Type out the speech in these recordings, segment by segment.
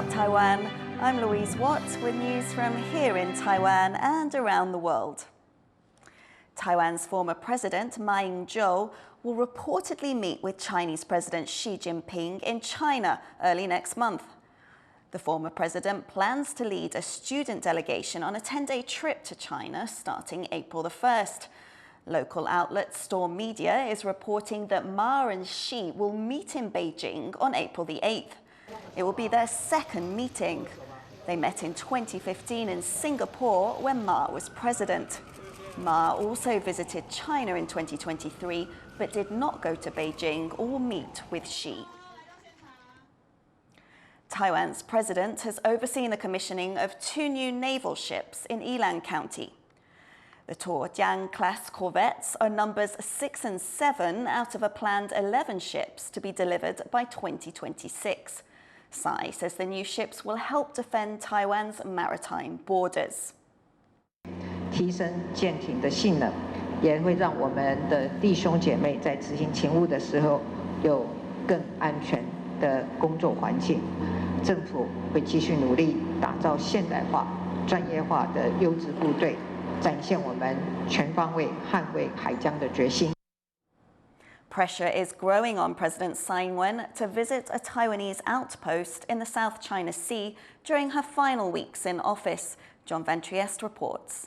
up, Taiwan? I'm Louise Watt with news from here in Taiwan and around the world. Taiwan's former president, Ma Ying-jeou, will reportedly meet with Chinese President Xi Jinping in China early next month. The former president plans to lead a student delegation on a 10-day trip to China starting April the 1st. Local outlet Storm Media is reporting that Ma and Xi will meet in Beijing on April the 8th. It will be their second meeting. They met in 2015 in Singapore when Ma was president. Ma also visited China in 2023, but did not go to Beijing or meet with Xi. Taiwan's president has overseen the commissioning of 2 new naval ships in Yilan County. The Tuojiang-class corvettes are numbers 6 and 7 out of a planned 11 ships to be delivered by 2026. Tsai says the new ships will help defend Taiwan's maritime borders. 提升舰艇的性能，也会让我们的弟兄姐妹在执行勤务的时候有更安全的工作环境。政府会继续努力打造现代化、专业化的优质部队，展现我们全方位捍卫海疆的决心。 Pressure is growing on President Tsai to visit a Taiwanese outpost in the South China Sea during her final weeks in office. John Van Trieste reports.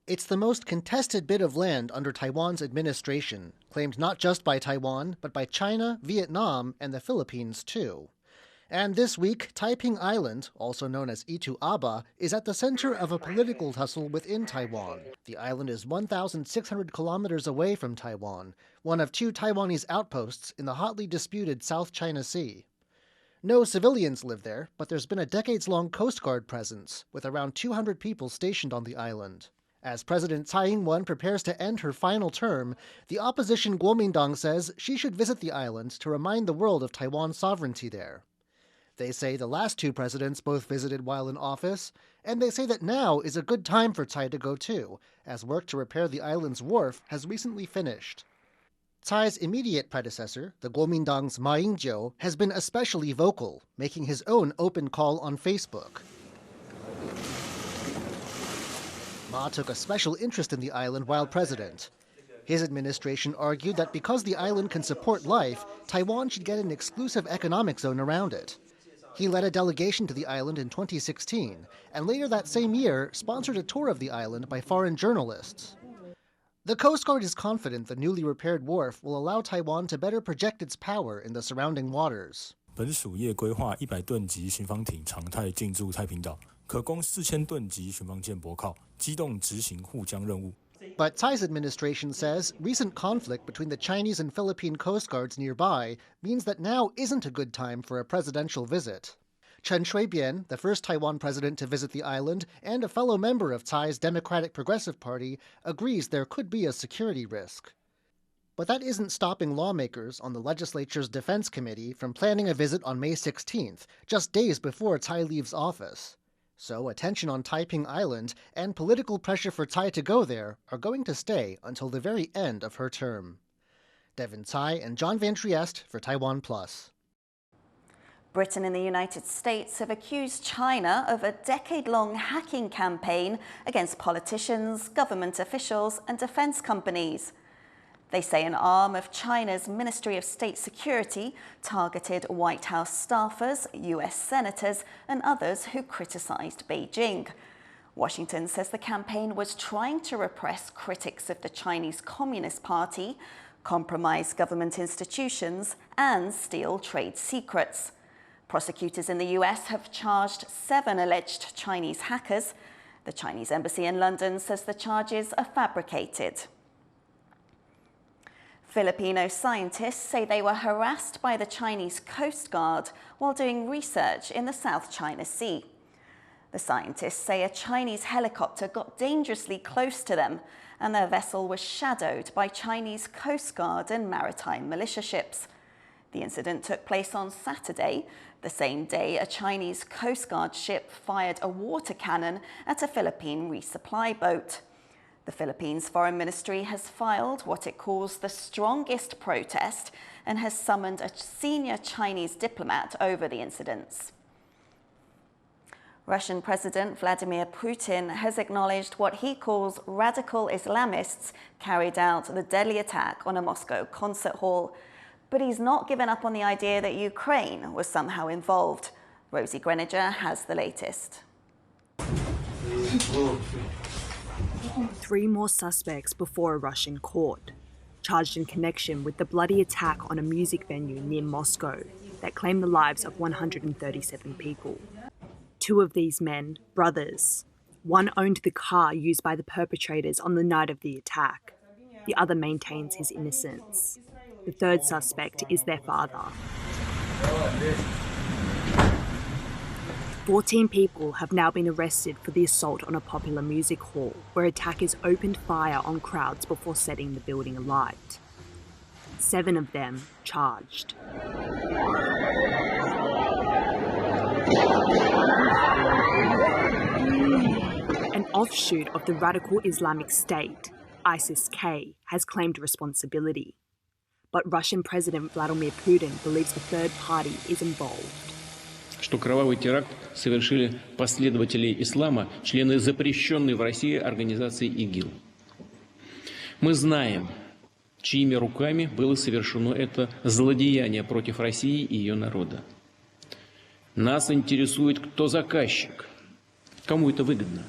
It's the most contested bit of land under Taiwan's administration, claimed not just by Taiwan, but by China, Vietnam, and the Philippines too. And this week, Taiping Island, also known as Itu Aba, is at the center of a political tussle within Taiwan. The island is 1,600 kilometers away from Taiwan, one of 2 Taiwanese outposts in the hotly disputed South China Sea. No civilians live there, but there's been a decades-long Coast Guard presence, with around 200 people stationed on the island. As President Tsai Ing-wen prepares to end her final term, the opposition Kuomintang says she should visit the island to remind the world of Taiwan's sovereignty there. They say the last 2 presidents both visited while in office, and they say that now is a good time for Tsai to go too, as work to repair the island's wharf has recently finished. Tsai's immediate predecessor, the Kuomintang's Ma Ying-jeou, has been especially vocal, making his own open call on Facebook. Ma took a special interest in the island while president. His administration argued that because the island can support life, Taiwan should get an exclusive economic zone around it. He led a delegation to the island in 2016, and later that same year sponsored a tour of the island by foreign journalists. The Coast Guard is confident the newly repaired wharf will allow Taiwan to better project its power in the surrounding waters. 本属业规划100吨级巡防艇常态进驻太平岛，可供4000吨级巡防舰泊靠，机动执行护疆任务。 But Tsai's administration says recent conflict between the Chinese and Philippine Coast Guards nearby means that now isn't a good time for a presidential visit. Chen Shui-bian, the first Taiwan president to visit the island and a fellow member of Tsai's Democratic Progressive Party, agrees there could be a security risk. But that isn't stopping lawmakers on the legislature's Defense Committee from planning a visit on May 16th, just days before Tsai leaves office. So attention on Taiping Island and political pressure for Tsai to go there are going to stay until the very end of her term. Devin Tsai and John Van Trieste for TaiwanPlus. Britain and the United States have accused China of a decade-long hacking campaign against politicians, government officials, and defense companies. They say an arm of China's Ministry of State Security targeted White House staffers, US senators, and others who criticized Beijing. Washington says the campaign was trying to repress critics of the Chinese Communist Party, compromise government institutions, and steal trade secrets. Prosecutors in the US have charged 7 alleged Chinese hackers. The Chinese embassy in London says the charges are fabricated. Filipino scientists say they were harassed by the Chinese Coast Guard while doing research in the South China Sea. The scientists say a Chinese helicopter got dangerously close to them, and their vessel was shadowed by Chinese Coast Guard and maritime militia ships. The incident took place on Saturday, the same day a Chinese Coast Guard ship fired a water cannon at a Philippine resupply boat. The Philippines Foreign Ministry has filed what it calls the strongest protest and has summoned a senior Chinese diplomat over the incidents. Russian President Vladimir Putin has acknowledged what he calls radical Islamists carried out the deadly attack on a Moscow concert hall. But he's not given up on the idea that Ukraine was somehow involved. Rosie Greninger has the latest. 3 more suspects before a Russian court, charged in connection with the bloody attack on a music venue near Moscow that claimed the lives of 137 people. 2 of these men, brothers. One owned the car used by the perpetrators on the night of the attack. The other maintains his innocence. The 3rd suspect is their father. 14 people have now been arrested for the assault on a popular music hall, where attackers opened fire on crowds before setting the building alight. 7 of them charged. An offshoot of the radical Islamic State, ISIS-K, has claimed responsibility. But Russian President Vladimir Putin believes the third party is involved. Что кровавый теракт совершили последователи ислама, члены запрещенной в России организации ИГИЛ. Мы знаем, чьими руками было совершено это злодеяние против России и ее народа. Нас интересует, кто заказчик, кому это выгодно.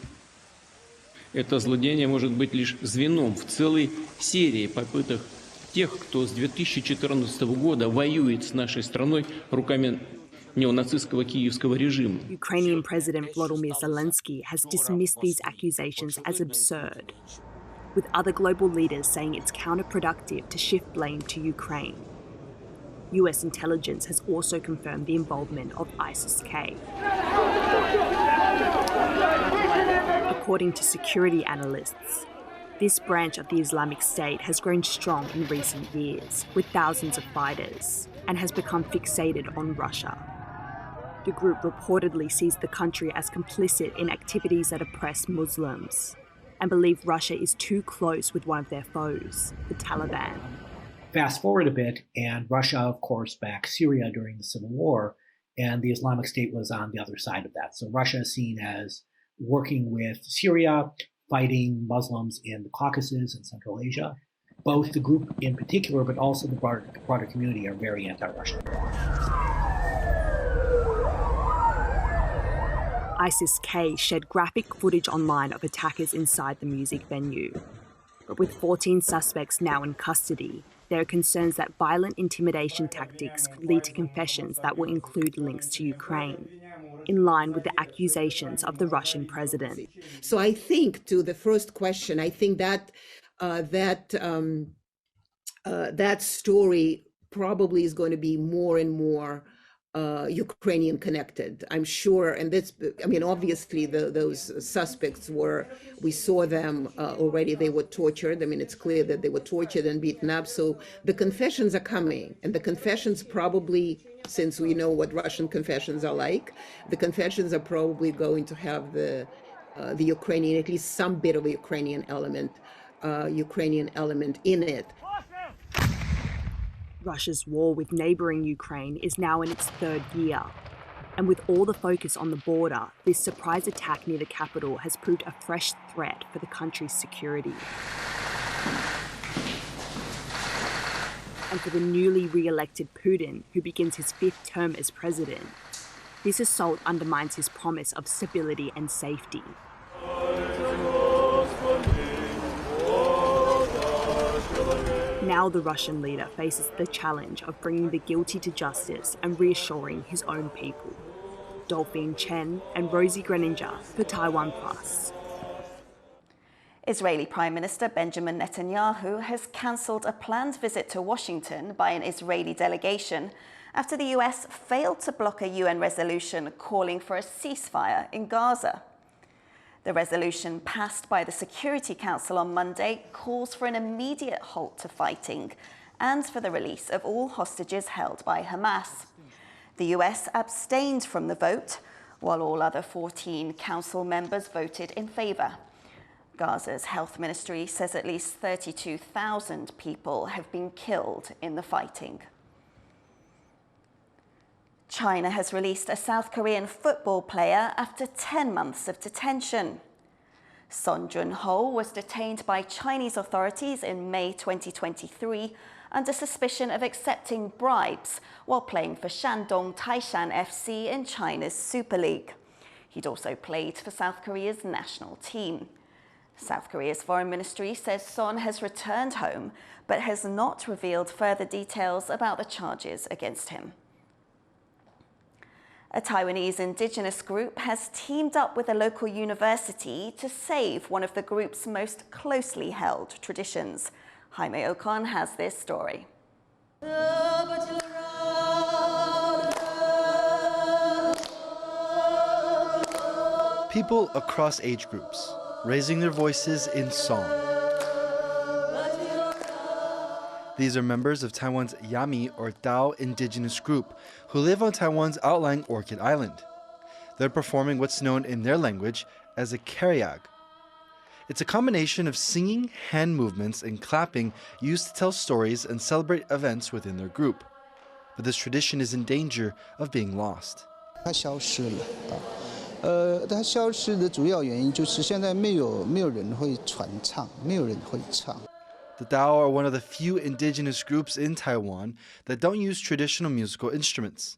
Это злодеяние может быть лишь звеном в целой серии попыток тех, кто с 2014 года воюет с нашей страной руками неонацистского киевского режима. Ukrainian President Volodymyr Zelensky has dismissed these accusations as absurd, with other global leaders saying it's counterproductive to shift blame to Ukraine. US intelligence has also confirmed the involvement of ISIS-K. According to security analysts, this branch of the Islamic State has grown strong in recent years, with thousands of fighters, and has become fixated on Russia. The group reportedly sees the country as complicit in activities that oppress Muslims, and believe Russia is too close with one of their foes, the Taliban. Fast forward a bit, and Russia, of course, backed Syria during the Civil War, and the Islamic State was on the other side of that. So Russia is seen as working with Syria, fighting Muslims in the Caucasus and Central Asia. Both the group in particular, but also the broader community are very anti-Russian. ISIS-K shared graphic footage online of attackers inside the music venue. But with 14 suspects now in custody, there are concerns that violent intimidation tactics could lead to confessions that will include links to Ukraine, in line with the accusations of the Russian president. So I think, to the first question, I think that that story probably is going to be more and more Ukrainian connected, I'm sure. And that's, I mean, obviously those suspects we saw them already, they were tortured. I mean, it's clear that they were tortured and beaten up. So the confessions are coming, and the confessions probably, since we know what Russian confessions are like, the confessions are probably going to have the Ukrainian, at least some bit of a Ukrainian element in it. Russia's war with neighbouring Ukraine is now in its 3rd year. And with all the focus on the border, this surprise attack near the capital has proved a fresh threat for the country's security. And for the newly re-elected Putin, who begins his 5th term as president, this assault undermines his promise of stability and safety. Now the Russian leader faces the challenge of bringing the guilty to justice and reassuring his own people. Dolphine Chen and Rosie Greninger for TaiwanPlus. Israeli Prime Minister Benjamin Netanyahu has cancelled a planned visit to Washington by an Israeli delegation after the US failed to block a UN resolution calling for a ceasefire in Gaza. The resolution passed by the Security Council on Monday calls for an immediate halt to fighting and for the release of all hostages held by Hamas. The US abstained from the vote, while all other 14 council members voted in favour. Gaza's health ministry says at least 32,000 people have been killed in the fighting. China has released a South Korean football player after 10 months of detention. Son Jun-ho was detained by Chinese authorities in May 2023 under suspicion of accepting bribes while playing for Shandong Taishan FC in China's Super League. He'd also played for South Korea's national team. South Korea's foreign ministry says Son has returned home, but has not revealed further details about the charges against him. A Taiwanese indigenous group has teamed up with a local university to save one of the group's most closely held traditions. Jaime Ocon has this story. People across age groups, raising their voices in song. These are members of Taiwan's Yami or Dao indigenous group who live on Taiwan's outlying Orchid Island. They're performing what's known in their language as a karyag. It's a combination of singing, hand movements, and clapping used to tell stories and celebrate events within their group. But this tradition is in danger of being lost. 它消失了它消失的主要原因就是现在没有人会传唱，没有人会唱。 The Dao are one of the few indigenous groups in Taiwan that don't use traditional musical instruments.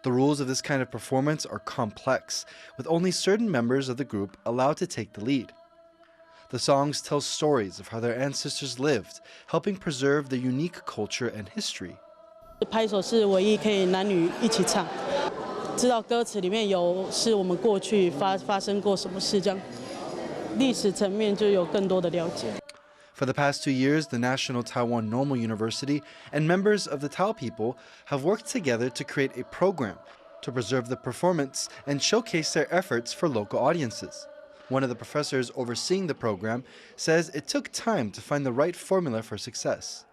The rules of this kind of performance are complex, with only certain members of the group allowed to take the lead. The songs tell stories of how their ancestors lived, helping preserve their unique culture and history. 拍手是唯一可以男女一起唱，知道歌词里面有是我们过去发生过什么事，这样历史层面就有更多的了解。 For the past 2 years, the National Taiwan Normal University and members of the Tao people have worked together to create a program to preserve the performance and showcase their efforts for local audiences. One of the professors overseeing the program says it took time to find the right formula for success.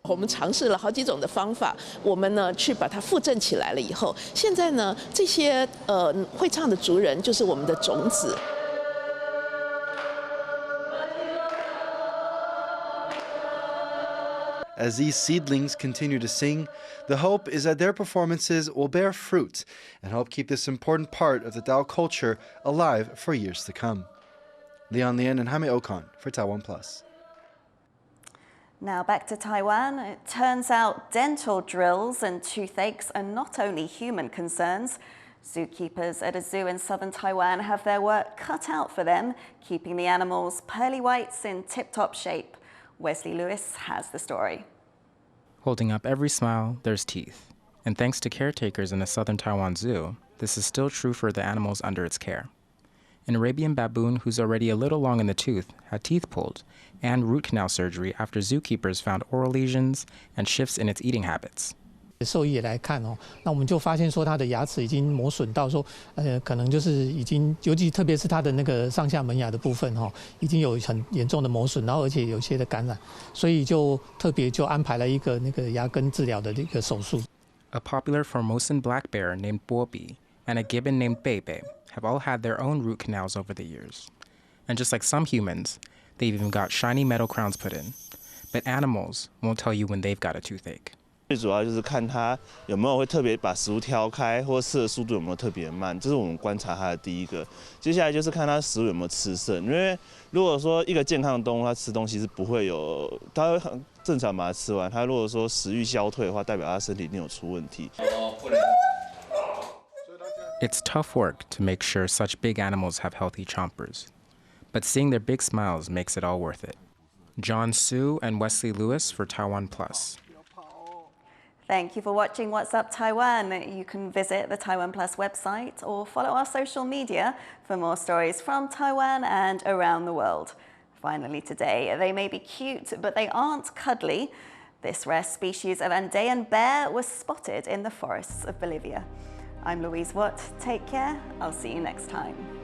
我们尝试了好几种的方法，我们呢去把它复振起来了以后，现在呢这些会唱的族人就是我们的种子。 As these seedlings continue to sing, the hope is that their performances will bear fruit and help keep this important part of the Dao culture alive for years to come. Leon Lian and Jaime Ocon for TaiwanPlus. Now back to Taiwan. It turns out dental drills and toothaches are not only human concerns. Zookeepers at a zoo in southern Taiwan have their work cut out for them, keeping the animals' pearly whites in tip-top shape. Wesley Lewis has the story. Holding up every smile, there's teeth. And thanks to caretakers in the southern Taiwan Zoo, this is still true for the animals under its care. An Arabian baboon who's already a little long in the tooth had teeth pulled and root canal surgery after zookeepers found oral lesions and shifts in its eating habits. 兽医也来看那我们就发现说它的牙齿已经磨损到说，可能就是已经，尤其特别是它的那个上下门牙的部分已经有很严重的磨损，然后而且有些的感染，所以就特别就安排了一个那个牙根治疗的一个手术。A popular Formosan black bear named Bobi and a gibbon named Bebe have all had their own root canals over the years. And just like some humans, they've even got shiny metal crowns put in. But animals won't tell you when they've got a toothache. 最主要就是看它有没有会特别把食物挑开，或吃的速度有没有特别慢，这是我们观察它的第一个。接下来就是看它食物有没有吃剩，因为如果说一个健康的动物，它吃东西是不会有，它会很正常把它吃完。它如果说食欲消退的话，代表它身体一定有出问题。It's tough work to make sure such big animals have healthy chompers, but seeing their big smiles makes it all worth it. John Su and Wesley Lewis for TaiwanPlus. Thank you for watching What's Up Taiwan. You can visit the TaiwanPlus website or follow our social media for more stories from Taiwan and around the world. Finally today, they may be cute, but they aren't cuddly. This rare species of Andean bear was spotted in the forests of Bolivia. I'm Louise Watt. Take care. I'll see you next time.